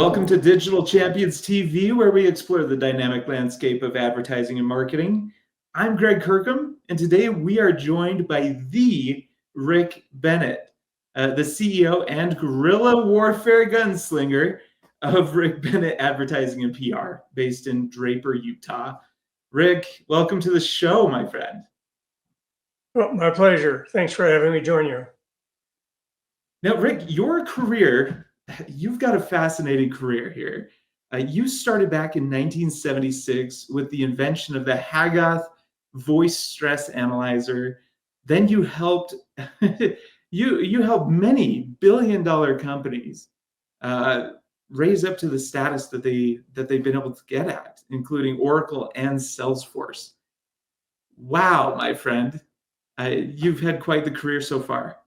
Welcome to Digital Champions TV, where we explore the dynamic landscape of advertising and marketing. I'm Greg Kirkham, and today we are joined by the Rick Bennett, the CEO and guerrilla warfare gunslinger of Rick Bennett Advertising and PR, based in Draper, Utah. Rick, welcome to the show, my friend. Well, my pleasure. Thanks for having me join you. Now, Rick, your career, you've got a fascinating career here. You started back in 1976 with the invention of the Haggoth voice stress analyzer. Then you helped you helped many billion-dollar companies raise up to the status that they've been able to get at, including Oracle and Salesforce. Wow, my friend, you've had quite the career so far.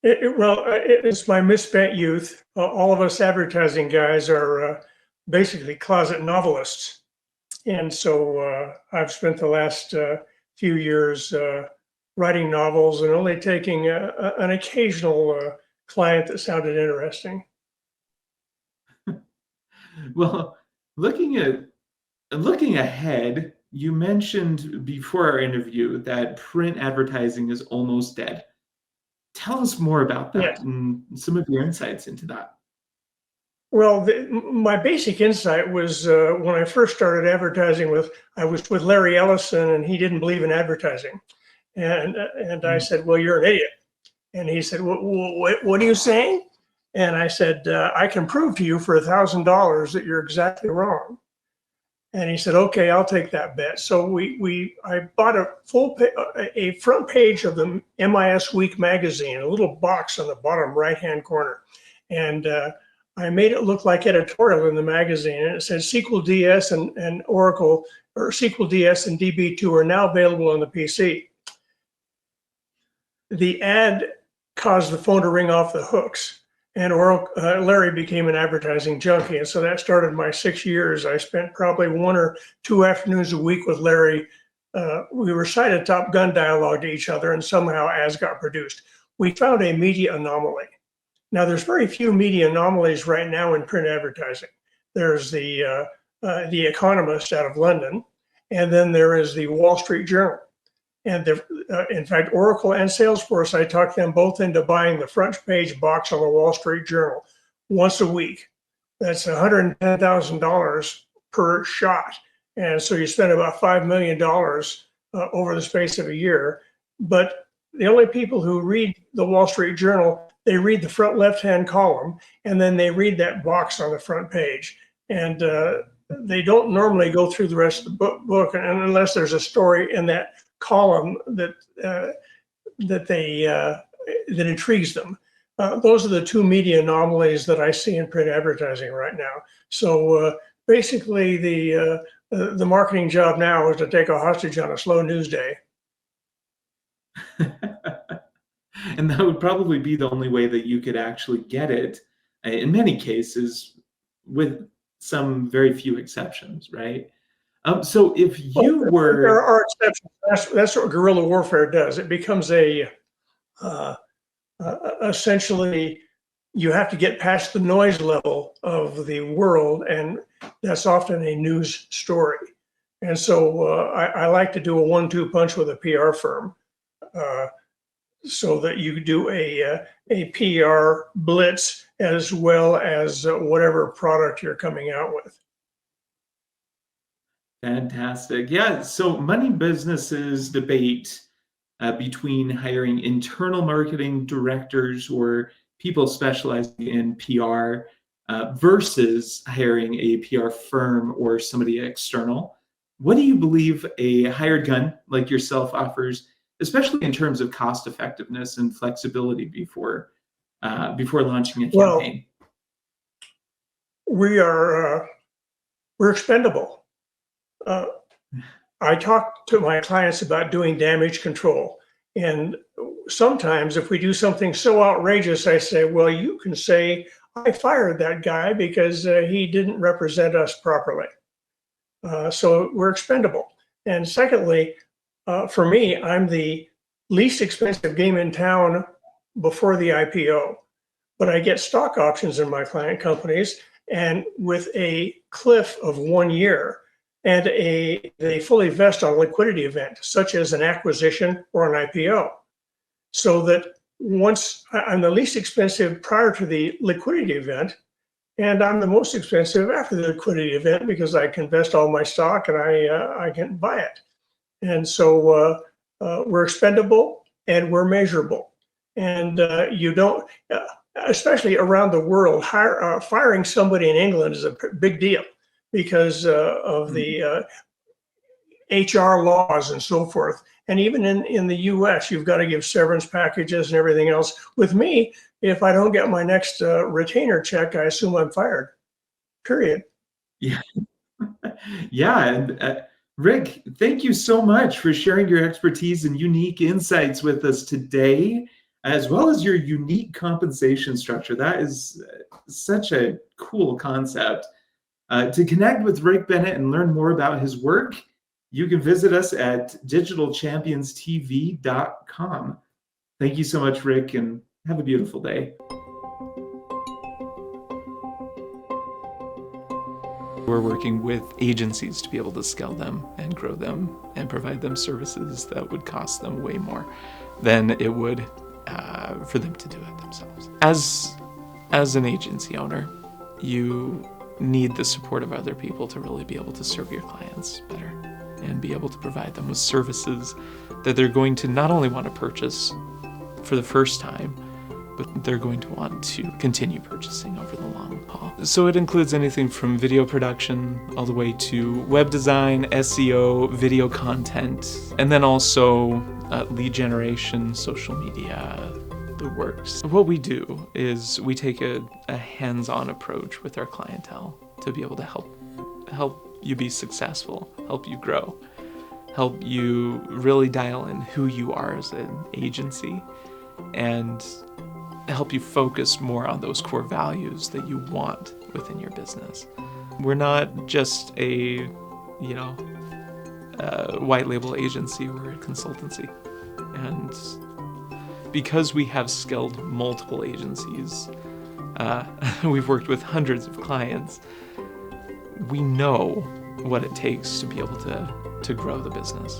It's my misspent youth. All of us advertising guys are basically closet novelists. And so I've spent the last few years writing novels and only taking an occasional client that sounded interesting. Well, looking ahead, you mentioned before our interview that print advertising is almost dead. Tell us more about that. Yes. And some of your insights into that. Well, my basic insight was when I first started advertising I was with Larry Ellison, and he didn't believe in advertising. And I said, well, you're an idiot. And he said, what are you saying? And I said, I can prove to you for $1,000 that you're exactly wrong. And he said, okay, I'll take that bet. So I bought a front page of the MIS Week magazine, a little box on the bottom right-hand corner. And I made it look like editorial in the magazine. And it said SQL DS and Oracle, or SQL DS and DB2 are now available on the PC. The ad caused the phone to ring off the hooks. And Larry became an advertising junkie. And so that started my 6 years. I spent probably 1 or 2 afternoons a week with Larry. We recited Top Gun dialogue to each other, and somehow ads got produced. We found a media anomaly. Now, there's very few media anomalies right now in print advertising. There's the Economist out of London, and then there is the Wall Street Journal. And in fact, Oracle and Salesforce, I talked them both into buying the front page box on the Wall Street Journal once a week. That's $110,000 per shot. And so you spend about $5 million over the space of a year. But the only people who read the Wall Street Journal, they read the front left-hand column, and then they read that box on the front page. And they don't normally go through the rest of the book unless there's a story in that column that intrigues them. Those are the 2 media anomalies that I see in print advertising right now. So basically, the marketing job now is to take a hostage on a slow news day. And that would probably be the only way that you could actually get it, in many cases, with some very few exceptions, right? So if you were... There are exceptions. That's what guerrilla warfare does. It becomes essentially, you have to get past the noise level of the world, and that's often a news story. And so I like to do a 1-2 punch with a PR firm, so that you do a PR blitz as well as whatever product you're coming out with. Fantastic. Yeah. So money businesses debate between hiring internal marketing directors or people specializing in PR versus hiring a PR firm or somebody external. What do you believe a hired gun like yourself offers, especially in terms of cost effectiveness and flexibility before launching a campaign? Well, we're expendable. I talk to my clients about doing damage control. And sometimes if we do something so outrageous, I say, well, you can say, I fired that guy because he didn't represent us properly. So we're expendable. And secondly, for me, I'm the least expensive game in town before the IPO. but I get stock options in my client companies, and with a cliff of 1 year and they fully vest on a liquidity event, such as an acquisition or an IPO, so that once I'm the least expensive prior to the liquidity event, and I'm the most expensive after the liquidity event because I can vest all my stock and I can buy it. And so we're expendable and we're measurable. And you don't, especially around the world, firing somebody in England is a big deal because of the HR laws and so forth. And even in the US, you've got to give severance packages and everything else. With me, if I don't get my next retainer check, I assume I'm fired, period. Yeah. Yeah. And Rick, thank you so much for sharing your expertise and unique insights with us today, as well as your unique compensation structure. That is such a cool concept. To connect with Rick Bennett and learn more about his work, you can visit us at digitalchampionstv.com. Thank you so much, Rick, and have a beautiful day. We're working with agencies to be able to scale them and grow them and provide them services that would cost them way more than it would for them to do it themselves. As an agency owner, you need the support of other people to really be able to serve your clients better and be able to provide them with services that they're going to not only want to purchase for the first time, but they're going to want to continue purchasing over the long haul. So it includes anything from video production all the way to web design, SEO, video content, and then also lead generation, social media, the works. What we do is we take a hands-on approach with our clientele to be able to help you be successful, help you grow, help you really dial in who you are as an agency, and help you focus more on those core values that you want within your business. We're not just a white label agency, we're a consultancy. And because we have scaled multiple agencies, we've worked with hundreds of clients, we know what it takes to be able to grow the business.